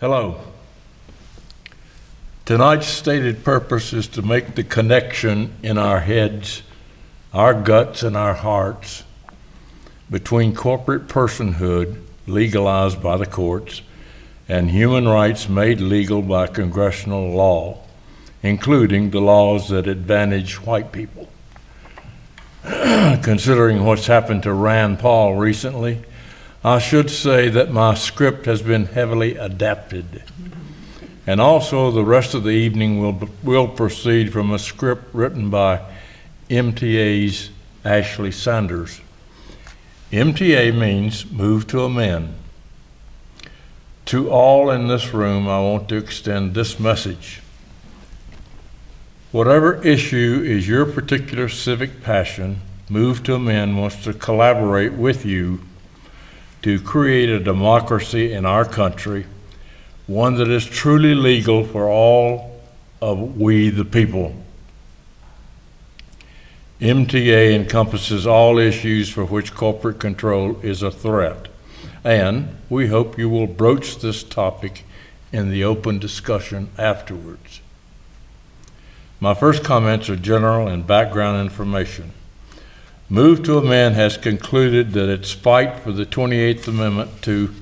Hello. Tonight's stated purpose is to make the connection in our heads, our guts, and our hearts between corporate personhood legalized by the courts and human rights made legal by congressional law, including the laws that advantage white people. Considering what's happened to Rand Paul recently, I should say that my script has been heavily adapted. And also the rest of the evening will proceed from a script written by MTA's Ashley Sanders. MTA means move to amend. To all in this room, I want to extend this message. Whatever issue is your particular civic passion, Move to Amend wants to collaborate with you to create a democracy in our country, one that is truly legal for all of we the people. MTA encompasses all issues for which corporate control is a threat, and we hope you will broach this topic in the open discussion afterwards. My first comments are general and background information. Move to Amend has concluded that its fight for the 28th Amendment to,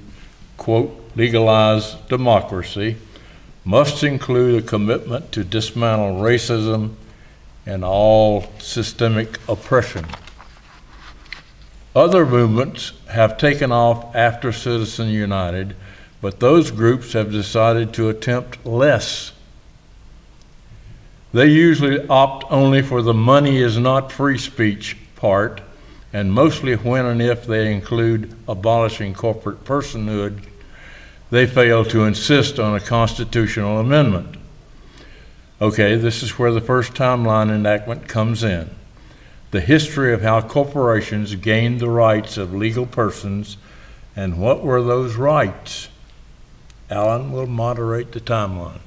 quote, legalize democracy must include a commitment to dismantle racism and all systemic oppression. Other movements have taken off after Citizens United, but those groups have decided to attempt less. They usually opt only for the money is not free speech part, and mostly when and if they include abolishing corporate personhood, they fail to insist on a constitutional amendment. Okay, this is where the first timeline enactment comes in. The history of how corporations gained the rights of legal persons, and what were those rights? Alan will moderate the timeline.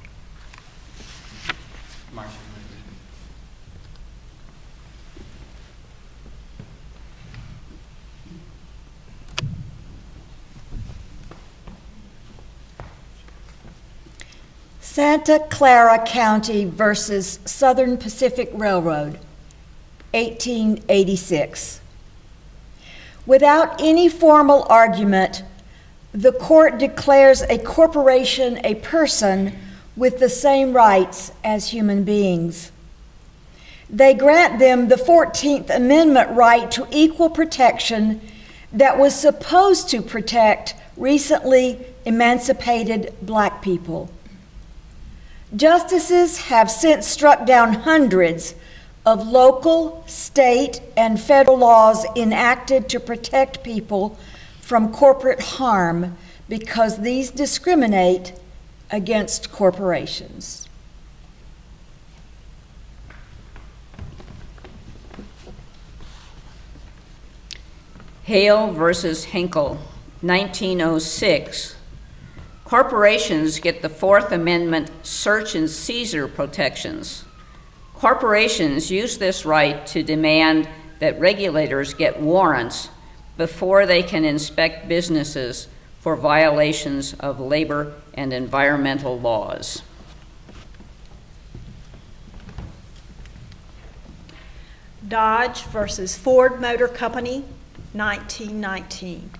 Santa Clara County versus Southern Pacific Railroad, 1886. Without any formal argument, the court declares a corporation a person with the same rights as human beings. They grant them the 14th Amendment right to equal protection that was supposed to protect recently emancipated Black people. Justices have since struck down hundreds of local, state, and federal laws enacted to protect people from corporate harm because these discriminate against corporations. Hale versus Hinkle, 1906. Corporations get the Fourth Amendment search and seizure protections. Corporations use this right to demand that regulators get warrants before they can inspect businesses for violations of labor and environmental laws. Dodge versus Ford Motor Company, 1919.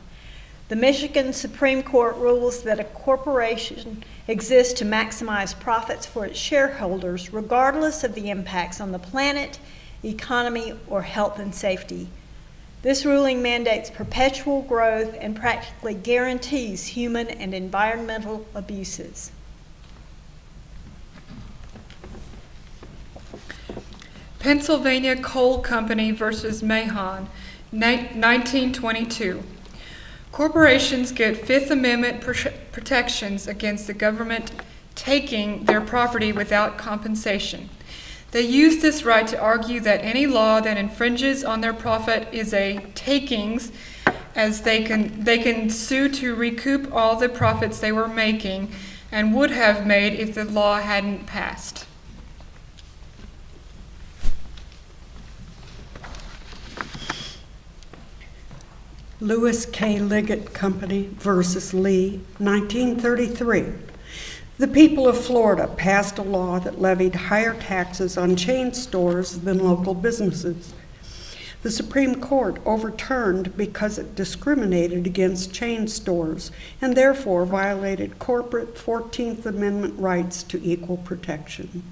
The Michigan Supreme Court rules that a corporation exists to maximize profits for its shareholders, regardless of the impacts on the planet, economy, or health and safety. This ruling mandates perpetual growth and practically guarantees human and environmental abuses. Pennsylvania Coal Company versus Mahon, 1922. Corporations get Fifth Amendment protections against the government taking their property without compensation. They use this right to argue that any law that infringes on their profit is a takings, as they can sue to recoup all the profits they were making and would have made if the law hadn't passed. Lewis K. Liggett Company versus Lee, 1933. The people of Florida passed a law that levied higher taxes on chain stores than local businesses. The Supreme Court overturned because it discriminated against chain stores and therefore violated corporate 14th Amendment rights to equal protection.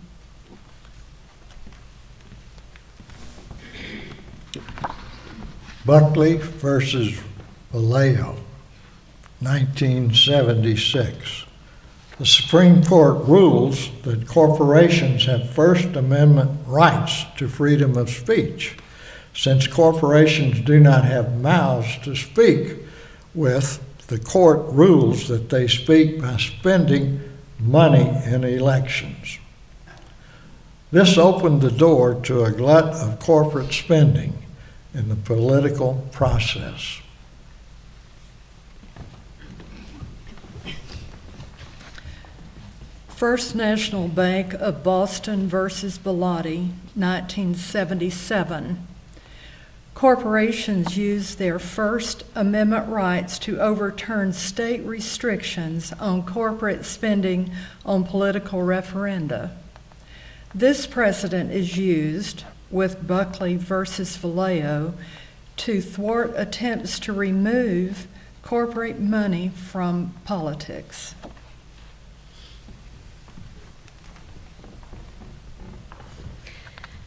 Buckley versus Vallejo, 1976. The Supreme Court rules that corporations have First Amendment rights to freedom of speech. Since corporations do not have mouths to speak with, the court rules that they speak by spending money in elections. This opened the door to a glut of corporate spending in the political process. First National Bank of Boston versus Bilotti, 1977. Corporations use their First Amendment rights to overturn state restrictions on corporate spending on political referenda. This precedent is used with Buckley versus Vallejo to thwart attempts to remove corporate money from politics.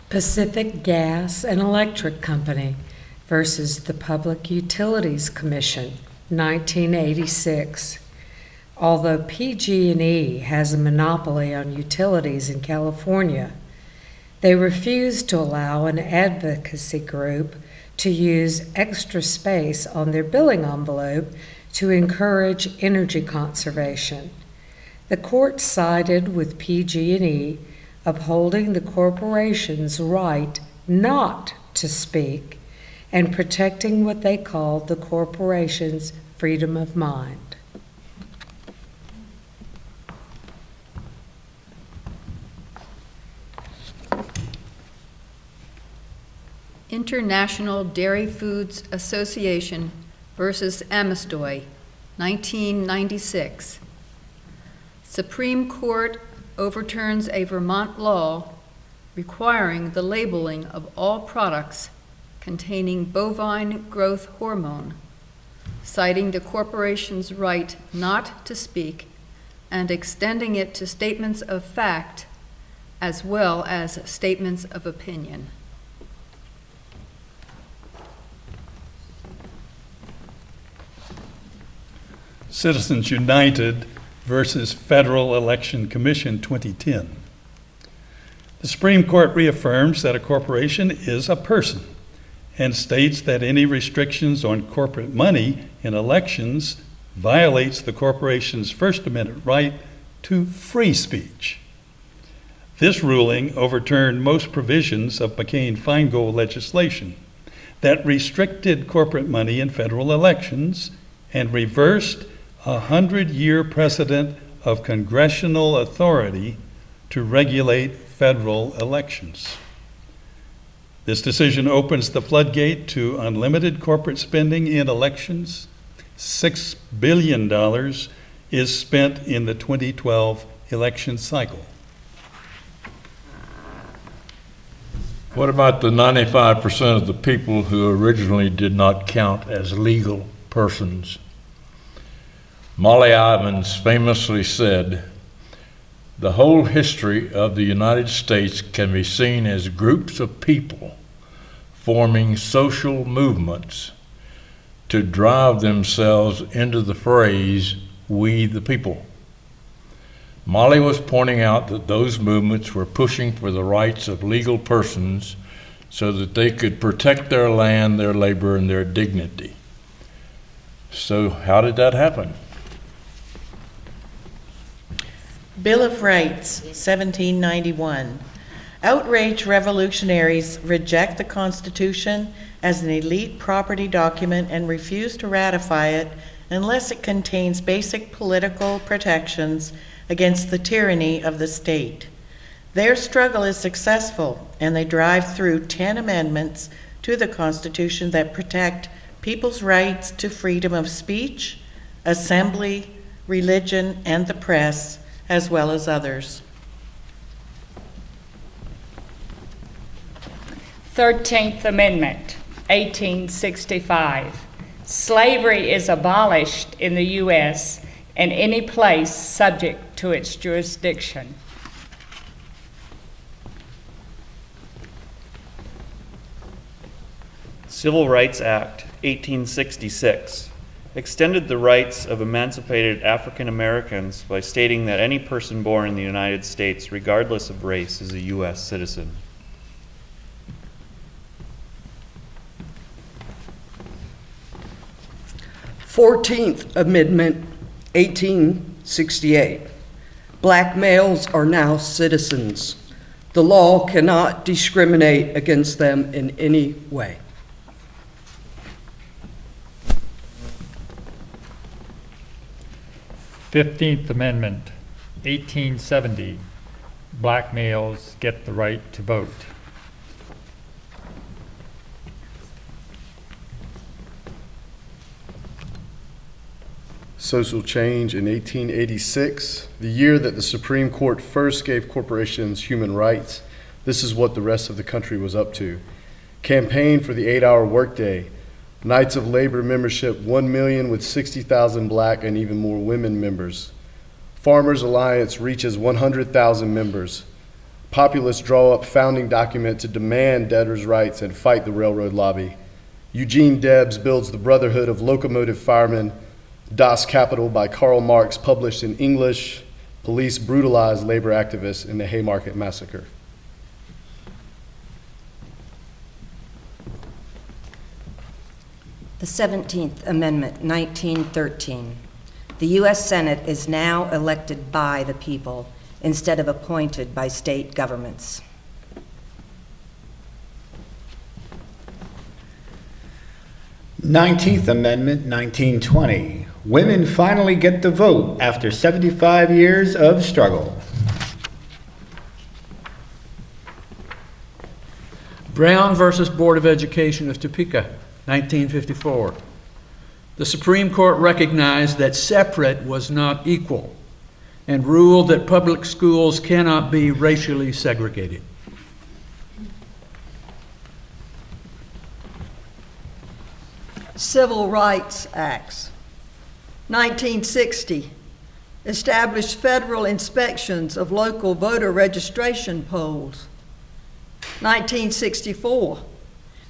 Pacific Gas and Electric Company versus the Public Utilities Commission, 1986. Although PG&E has a monopoly on utilities in California, they refused to allow an advocacy group to use extra space on their billing envelope to encourage energy conservation. The court sided with PG&E, upholding the corporation's right not to speak and protecting what they called the corporation's freedom of mind. International Dairy Foods Association versus Amistoy, 1996. Supreme Court overturns a Vermont law requiring the labeling of all products containing bovine growth hormone, citing the corporation's right not to speak and extending it to statements of fact as well as statements of opinion. Citizens United versus Federal Election Commission, 2010. The Supreme Court reaffirms that a corporation is a person and states that any restrictions on corporate money in elections violates the corporation's First Amendment right to free speech. This ruling overturned most provisions of McCain-Feingold legislation that restricted corporate money in federal elections and reversed a 100-year precedent of congressional authority to regulate federal elections. This decision opens the floodgate to unlimited corporate spending in elections. $6 billion is spent in the 2012 election cycle. What about the 95% of the people who originally did not count as legal persons? Molly Ivins famously said, "The whole history of the United States can be seen as groups of people forming social movements to drive themselves into the phrase, 'we the people.'" Molly was pointing out that those movements were pushing for the rights of legal persons so that they could protect their land, their labor, and their dignity. So how did that happen? Bill of Rights, 1791. Outraged revolutionaries reject the Constitution as an elite property document and refuse to ratify it unless it contains basic political protections against the tyranny of the state. Their struggle is successful, and they drive through 10 amendments to the Constitution that protect people's rights to freedom of speech, assembly, religion, and the press, as well as others. 13th Amendment, 1865. Slavery is abolished in the U.S. and any place subject to its jurisdiction. Civil Rights Act, 1866, extended the rights of emancipated African Americans by stating that any person born in the United States, regardless of race, is a U.S. citizen. Fourteenth Amendment, 1868. Black males are now citizens. The law cannot discriminate against them in any way. 15th Amendment, 1870. Black males get the right to vote. Social change in 1886, the year that the Supreme Court first gave corporations human rights. This is what the rest of the country was up to. Campaign for the 8-hour workday. Knights of Labor membership 1 million with 60,000 black and even more women members. Farmers Alliance reaches 100,000 members. Populists draw up founding document to demand debtors' rights and fight the railroad lobby. Eugene Debs builds the Brotherhood of Locomotive Firemen. Das Kapital by Karl Marx, published in English. Police brutalize labor activists in the Haymarket Massacre. The 17th Amendment, 1913. The U.S. Senate is now elected by the people instead of appointed by state governments. '19th Amendment, 1920. Women finally get the vote after 75 years of struggle. Brown versus Board of Education of Topeka, 1954. The Supreme Court recognized that separate was not equal and ruled that public schools cannot be racially segregated. Civil Rights Acts. 1960, established federal inspections of local voter registration polls. 1964,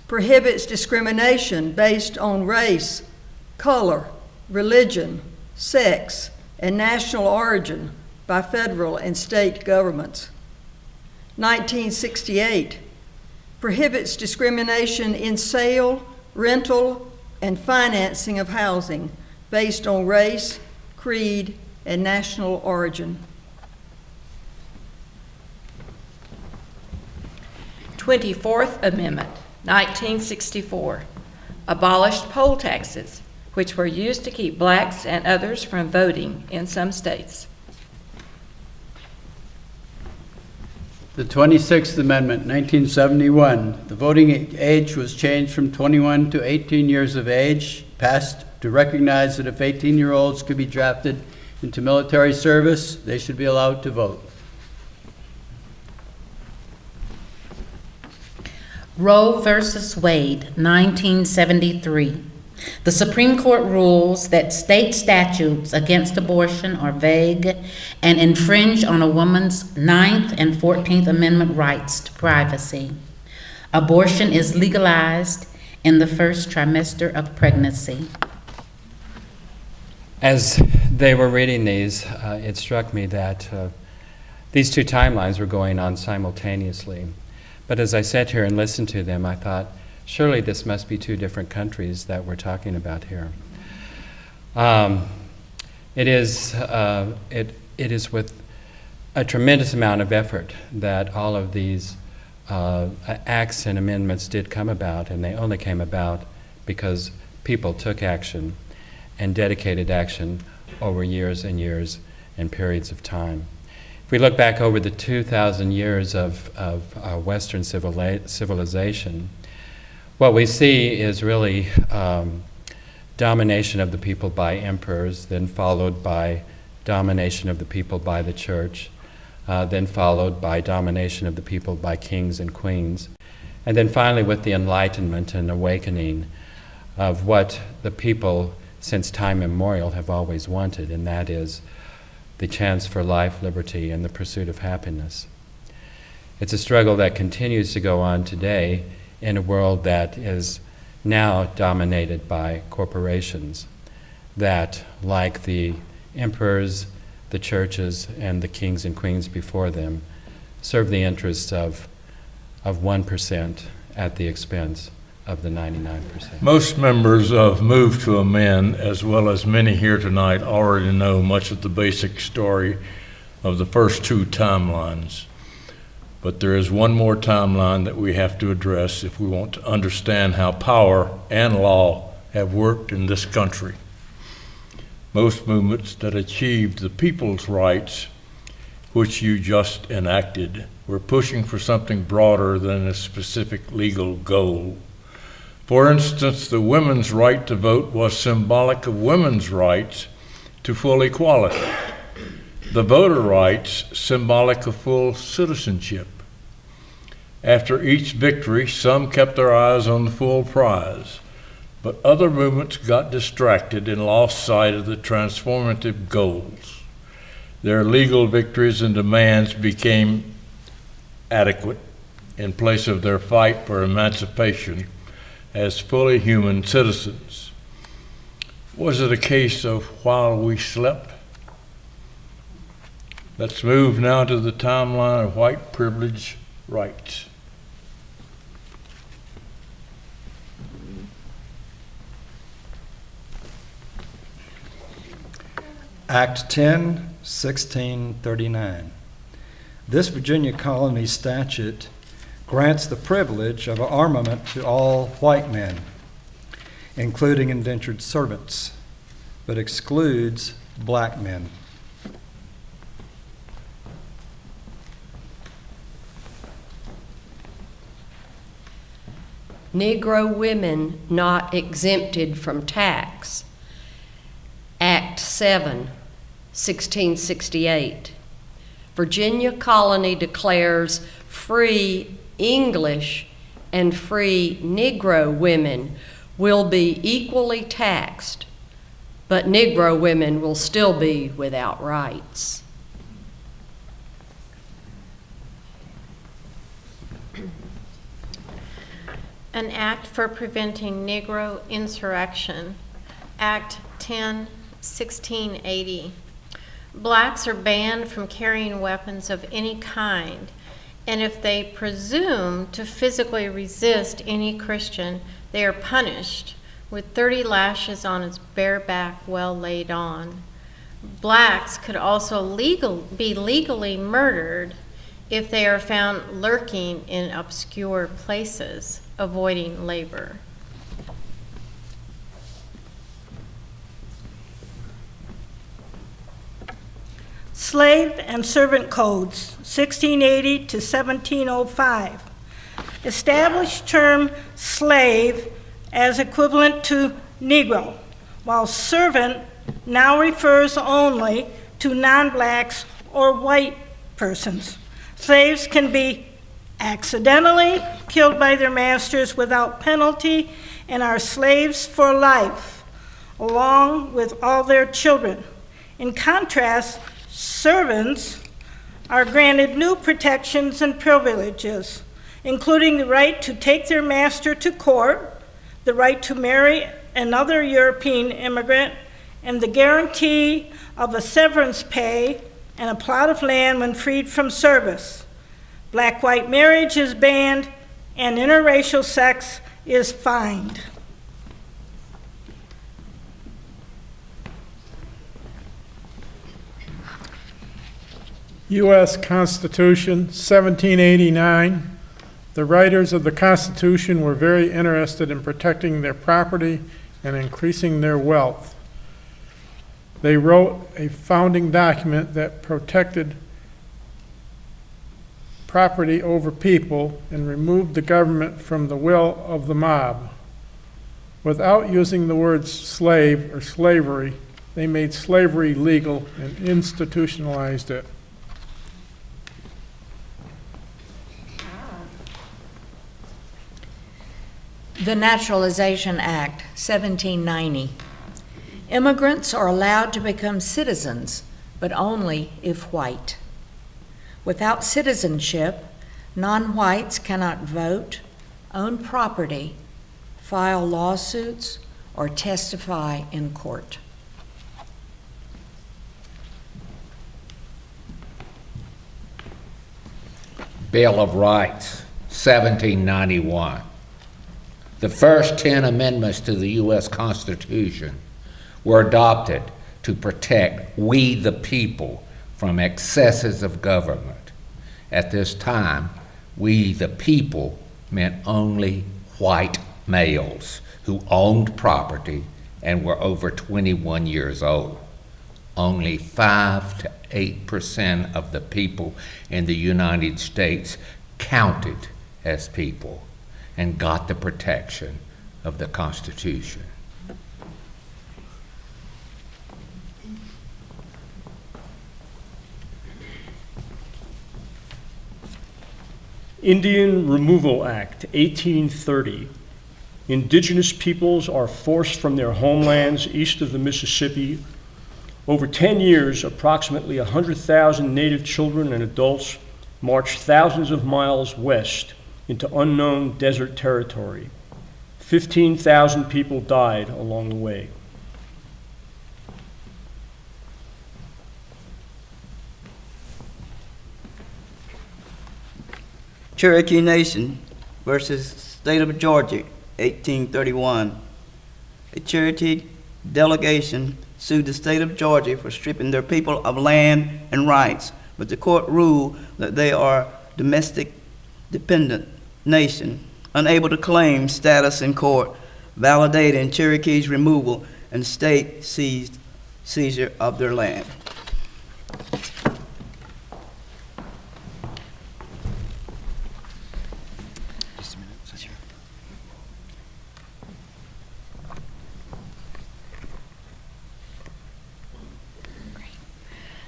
prohibits discrimination based on race, color, religion, sex, and national origin by federal and state governments. 1968, prohibits discrimination in sale, rental, and financing of housing based on race, creed, and national origin. 24th Amendment, 1964, abolished poll taxes, which were used to keep blacks and others from voting in some states. The 26th Amendment, 1971, the voting age was changed from 21 to 18 years of age, passed to recognize that if 18-year-olds could be drafted into military service, they should be allowed to vote. Roe Vs Wade, 1973. The Supreme Court rules that state statutes against abortion are vague and infringe on a woman's 9th and 14th Amendment rights to privacy. Abortion is legalized in the first trimester of pregnancy. As they were reading these, it struck me that these two timelines were going on simultaneously. But as I sat here and listened to them, I thought, surely this must be two different countries that we're talking about here. It is with a tremendous amount of effort that all of these acts and amendments did come about, and they only came about because people took action and dedicated action over years and years and periods of time. If we look back over the 2,000 years of Western civilization, what we see is really domination of the people by emperors, then followed by domination of the people by the church, then followed by domination of the people by kings and queens, and then finally with the Enlightenment and awakening of what the people since time immemorial have always wanted, and that is the chance for life, liberty, and the pursuit of happiness. It's a struggle that continues to go on today in a world that is now dominated by corporations that, like the emperors, the churches, and the kings and queens before them, serve the interests of 1% at the expense of the 99%. Most members of Move to Amend, as well as many here tonight, already know much of the basic story of the first two timelines. But there is one more timeline that we have to address if we want to understand how power and law have worked in this country. Most movements that achieved the people's rights, which you just enacted, were pushing for something broader than a specific legal goal. For instance, the women's right to vote was symbolic of women's rights to full equality. The voter rights, symbolic of full citizenship. After each victory, some kept their eyes on the full prize, but other movements got distracted and lost sight of the transformative goals. Their legal victories and demands became adequate in place of their fight for emancipation as fully human citizens. Was it a case of while we slept? Let's move now to the timeline of white privilege rights. Act 10, 1639. This Virginia colony statute grants the privilege of armament to all white men, including indentured servants, but excludes black men. Negro women not exempted from tax. Act 7, 1668. Virginia colony declares free English and free Negro women will be equally taxed, but Negro women will still be without rights. An Act for Preventing Negro Insurrection, Act 10, 1680. Blacks are banned from carrying weapons of any kind, and if they presume to physically resist any Christian, they are punished with 30 lashes on his bare back well laid on. Blacks could also be legally murdered if they are found lurking in obscure places, avoiding labor. Slave and Servant Codes, 1680 to 1705. Established term slave as equivalent to Negro, while servant now refers only to non-blacks or white persons. Slaves can be accidentally killed by their masters without penalty and are slaves for life, along with all their children. In contrast, servants are granted new protections and privileges, including the right to take their master to court, the right to marry another European immigrant, and the guarantee of a severance pay and a plot of land when freed from service. Black-white marriage is banned, and interracial sex is fined. U.S. Constitution, 1789. The writers of the Constitution were very interested in protecting their property and increasing their wealth. They wrote a founding document that protected property over people and removed the government from the will of the mob. Without using the words slave or slavery, They made slavery legal and institutionalized it. The Naturalization Act, 1790. Immigrants are allowed to become citizens, but only if white. Without citizenship, non-whites cannot vote, own property, file lawsuits, or testify in court. Bill of Rights, 1791. The first 10 amendments to the U.S. Constitution were adopted to protect we the people from excesses of government. At this time, we the people meant only white males who owned property and were over 21 years old. Only 5 to 8% of the people in the United States counted as people and got the protection of the Constitution. Indian Removal Act, 1830. Indigenous peoples are forced from their homelands east of the Mississippi. Over 10 years, approximately 100,000 native children and adults marched thousands of miles west into unknown desert territory. 15,000 people died along the way. Cherokee Nation versus State of Georgia, 1831. A Cherokee delegation sued the state of Georgia for stripping their people of land and rights, but the court ruled that they are domestic dependent nation, unable to claim status in court, validating Cherokee's removal and state seizure of their land.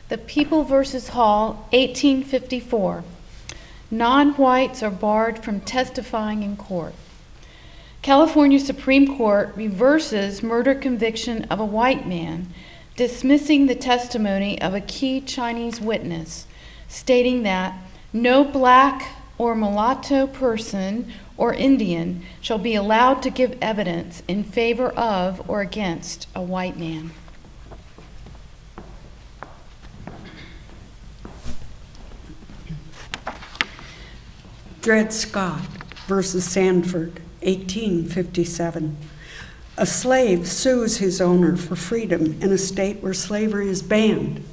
The People versus Hall, 1854. Non-whites are barred from testifying in court. California Supreme Court reverses murder conviction of a white man, dismissing the testimony of a key Chinese witness, stating that no black or mulatto person or Indian shall be allowed to give evidence in favor of or against a white man. Dred Scott versus Sanford, 1857. A slave sues his owner for freedom in a state where slavery is banned.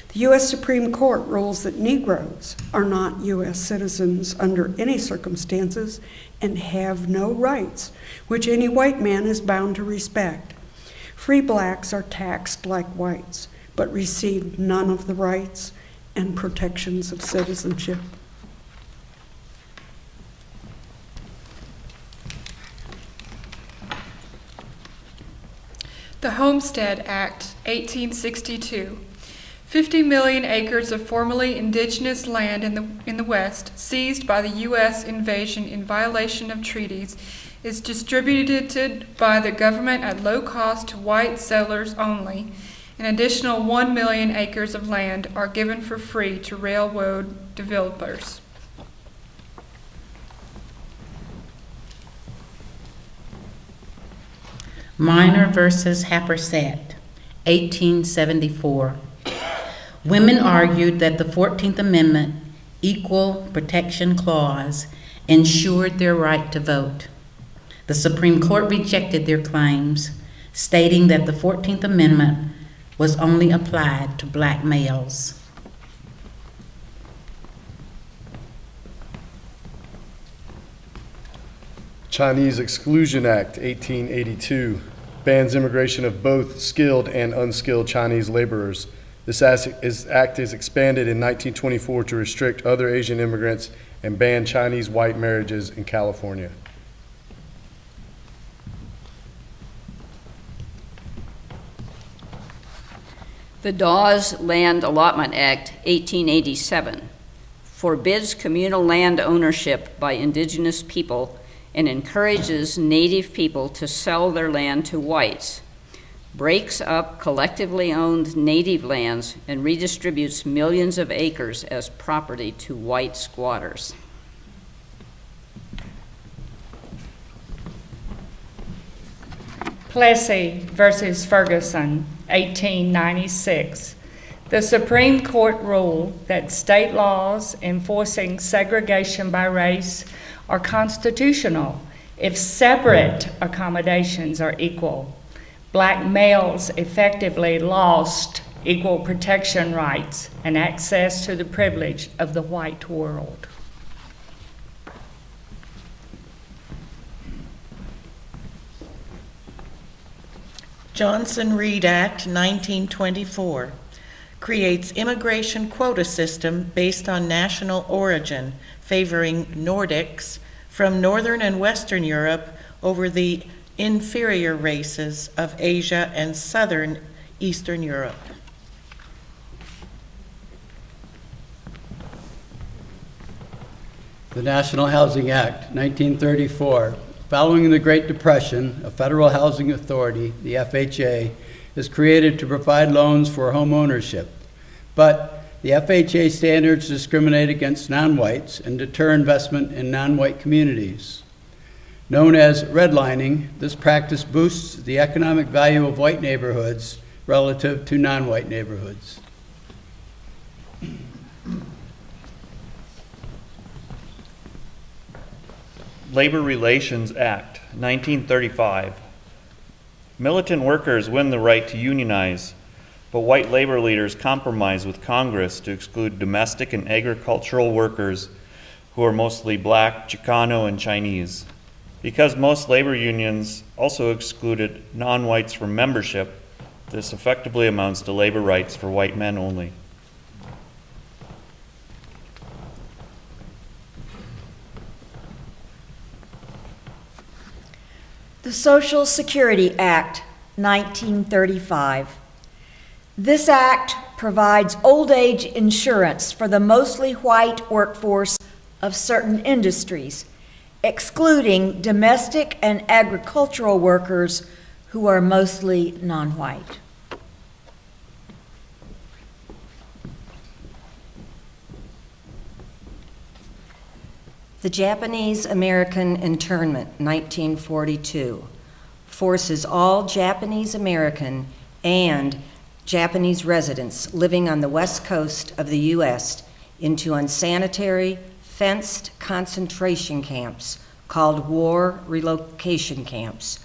The U.S. Supreme Court rules that Negroes are not U.S. citizens under any circumstances and have no rights, which any white man is bound to respect. Free blacks are taxed like whites, but receive none of the rights and protections of citizenship. The Homestead Act, 1862. 50 million acres of formerly indigenous land in the West, seized by the U.S. invasion in violation of treaties, is distributed by the government at low cost to white settlers only. An additional 1 million acres of land are given for free to railroad developers. Minor versus Happersett, 1874. Women argued that the 14th Amendment Equal Protection Clause ensured their right to vote. The Supreme Court rejected their claims, stating that the 14th Amendment was only applied to black males. Chinese Exclusion Act, 1882, bans immigration of both skilled and unskilled Chinese laborers. This act is expanded in 1924 to restrict other Asian immigrants and ban Chinese white marriages in California. The Dawes Land Allotment Act, 1887, forbids communal land ownership by indigenous people and encourages native people to sell their land to whites, breaks up collectively owned native lands, and redistributes millions of acres as property to white squatters. Plessy versus Ferguson, 1896. The Supreme Court ruled that state laws enforcing segregation by race are constitutional if separate accommodations are equal. Black males effectively lost equal protection rights and access to the privilege of the white world. Johnson-Reed Act, 1924, creates immigration quota system based on national origin, favoring Nordics from Northern and Western Europe over the inferior races of Asia and Southern Eastern Europe. The National Housing Act, 1934. Following the Great Depression, a federal housing authority, the FHA, is created to provide loans for home ownership. But the FHA standards discriminate against non-whites and deter investment in non-white communities. Known as redlining, this practice boosts the economic value of white neighborhoods relative to non-white neighborhoods. Labor Relations Act, 1935. Militant workers win the right to unionize, but white labor leaders compromise with Congress to exclude domestic and agricultural workers who are mostly black, Chicano, and Chinese. Because most labor unions also excluded non-whites from membership, this effectively amounts to labor rights for white men only. The Social Security Act, 1935. This act provides old age insurance for the mostly white workforce of certain industries, excluding domestic and agricultural workers who are mostly non-white. The Japanese-American Internment, 1942, forces all Japanese-American and Japanese residents living on the west coast of the U.S. into unsanitary, fenced concentration camps called war relocation camps.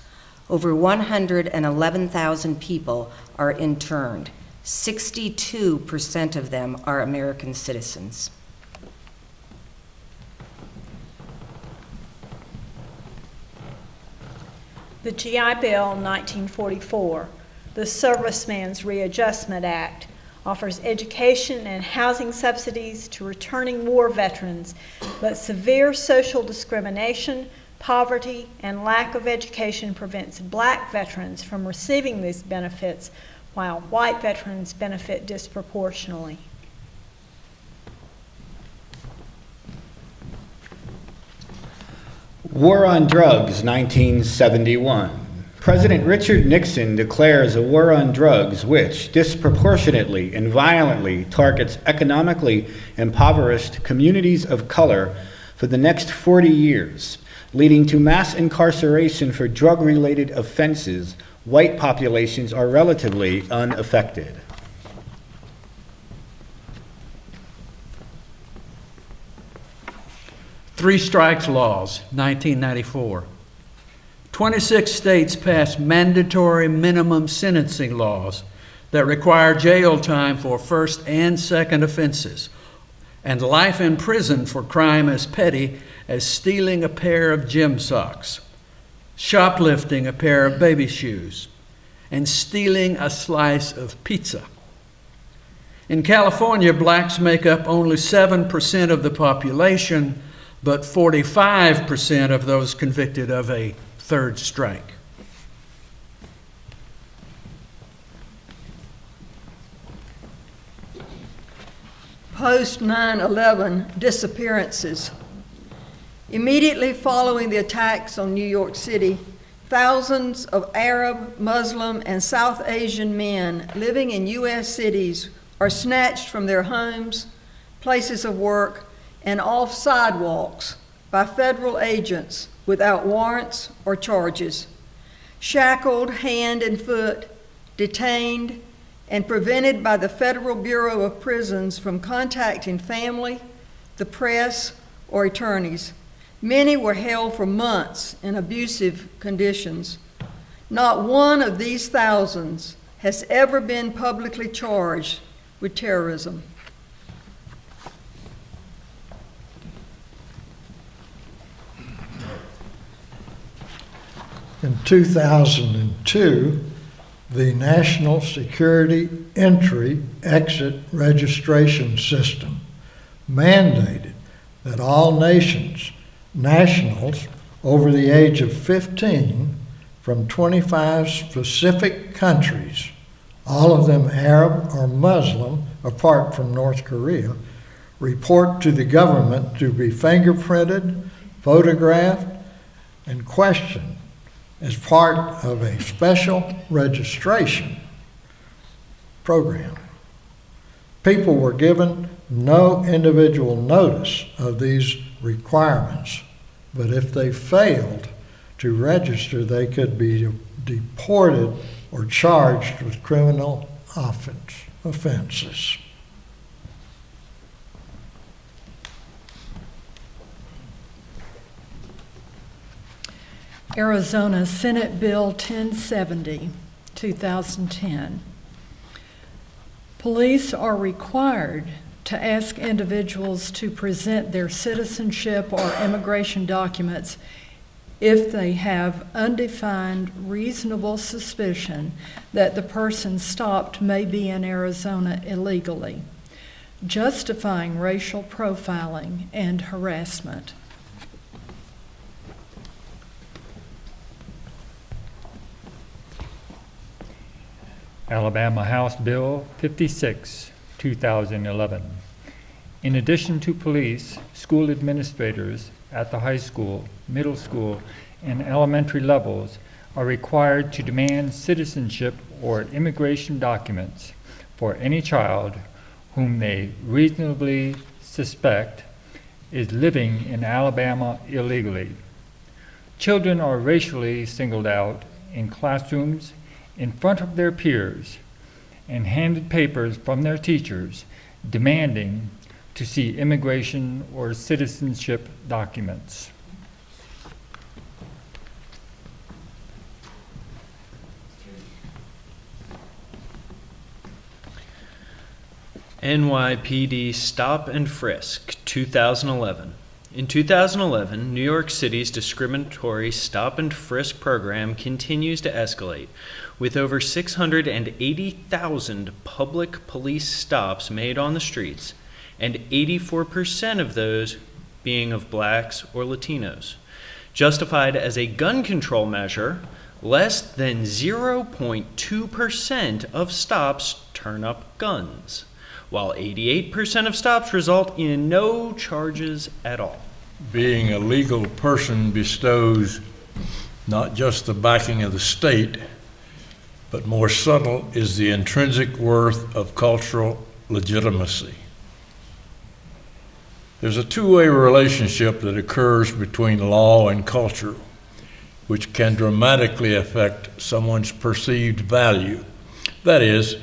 Over 111,000 people are interned. 62% of them are American citizens. The GI Bill, 1944, the Servicemen's Readjustment Act, offers education and housing subsidies to returning war veterans, but severe social discrimination, poverty, and lack of education prevents black veterans from receiving these benefits, while white veterans benefit disproportionately. War on Drugs, 1971. President Richard Nixon declares a war on drugs which disproportionately and violently targets economically impoverished communities of color for the next 40 years, leading to mass incarceration for drug-related offenses. White populations are relatively unaffected. Three strikes laws, 1994. 26 states passed mandatory minimum sentencing laws that require jail time for first and second offenses and life in prison for crime as petty as stealing a pair of gym socks, shoplifting a pair of baby shoes, and stealing a slice of pizza. In California, blacks make up only 7% of the population, but 45% of those convicted of a third strike. post 9/11 disappearances. Immediately following the attacks on New York City, thousands of Arab, Muslim, and South Asian men living in U.S. cities are snatched from their homes, places of work, and off sidewalks by federal agents without warrants or charges, shackled hand and foot, detained, and prevented by the Federal Bureau of Prisons from contacting family, the press, or attorneys. Many were held for months in abusive conditions. Not one of these thousands has ever been publicly charged with terrorism. In 2002, the National Security Entry-Exit Registration System mandated that all nationals over the age of 15 from 25 specific countries, all of them Arab or Muslim, apart from North Korea, report to the government to be fingerprinted, photographed, and questioned as part of a special registration program. People were given no individual notice of these requirements, but if they failed to register, they could be deported or charged with criminal offenses. Arizona Senate Bill 1070, 2010. Police are required to ask individuals to present their citizenship or immigration documents if they have undefined reasonable suspicion that the person stopped may be in Arizona illegally, justifying racial profiling and harassment. Alabama House Bill 56, 2011. In addition to police, school administrators at the high school, middle school, and elementary levels are required to demand citizenship or immigration documents for any child whom they reasonably suspect is living in Alabama illegally. Children are racially singled out in classrooms in front of their peers and handed papers from their teachers demanding to see immigration or citizenship documents. NYPD Stop and Frisk, 2011. In 2011, New York City's discriminatory stop and frisk program continues to escalate, with over 680,000 public police stops made on the streets, and 84% of those being of blacks or Latinos. Justified as a gun control measure, less than 0.2% of stops turn up guns, while 88% of stops result in no charges at all. Being a legal person bestows not just the backing of the state, but more subtle is the intrinsic worth of cultural legitimacy. There's a two-way relationship that occurs between law and culture, which can dramatically affect someone's perceived value. That is,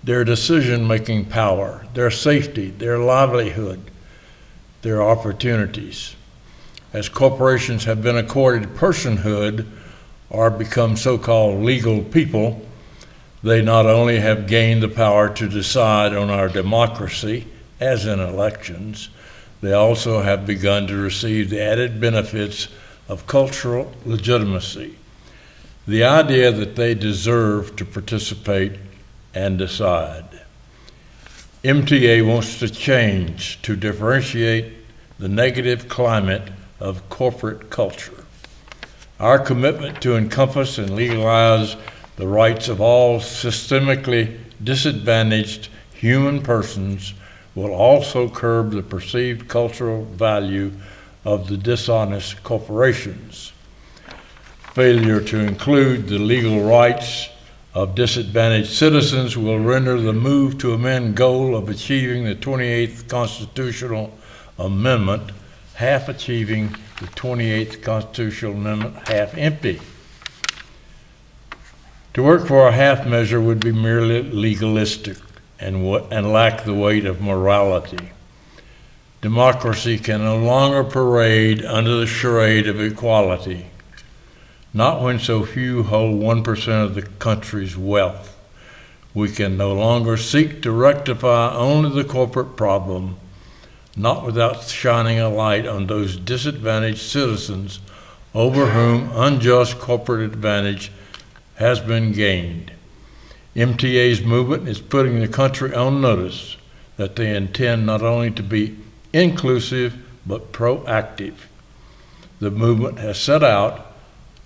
their decision-making power, their safety, their livelihood, their opportunities. As corporations have been accorded personhood or become so-called legal people, they not only have gained the power to decide on our democracy, as in elections, they also have begun to receive the added benefits of cultural legitimacy, the idea that they deserve to participate and decide. MTA wants to change to differentiate the negative climate of corporate culture. Our commitment to encompass and legalize the rights of all systemically disadvantaged human persons will also curb the perceived cultural value of the dishonest corporations. Failure to include the legal rights of disadvantaged citizens will render the move to amend goal of achieving the 28th Constitutional Amendment, half achieving the 28th Constitutional Amendment, half empty. To work for a half measure would be merely legalistic and lack the weight of morality. Democracy can no longer parade under the charade of equality, not when so few hold 1% of the country's wealth. We can no longer seek to rectify only the corporate problem, not without shining a light on those disadvantaged citizens over whom unjust corporate advantage has been gained. MTA's movement is putting the country on notice that they intend not only to be inclusive but proactive. The movement has set out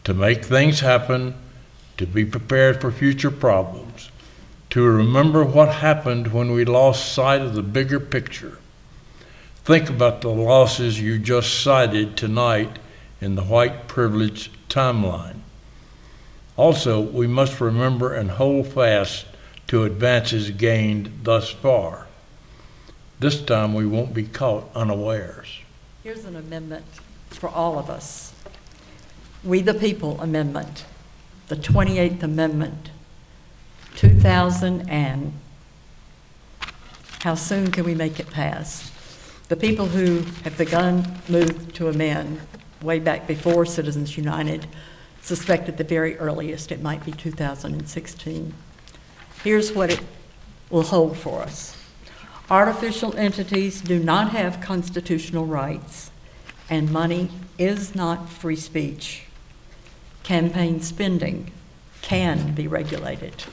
to make things happen, to be prepared for future problems, to remember what happened when we lost sight of the bigger picture. Think about the losses you just cited tonight in the white privilege timeline. Also, we must remember and hold fast to advances gained thus far. This time we won't be caught unawares. Here's an amendment for all of us. We the People Amendment, the 28th Amendment, 2000 and how soon can we make it pass? The people who have begun move to amend way back before Citizens United suspect at the very earliest it might be 2016. Here's what it will hold for us. Artificial entities do not have constitutional rights, and money is not free speech. Campaign spending can be regulated.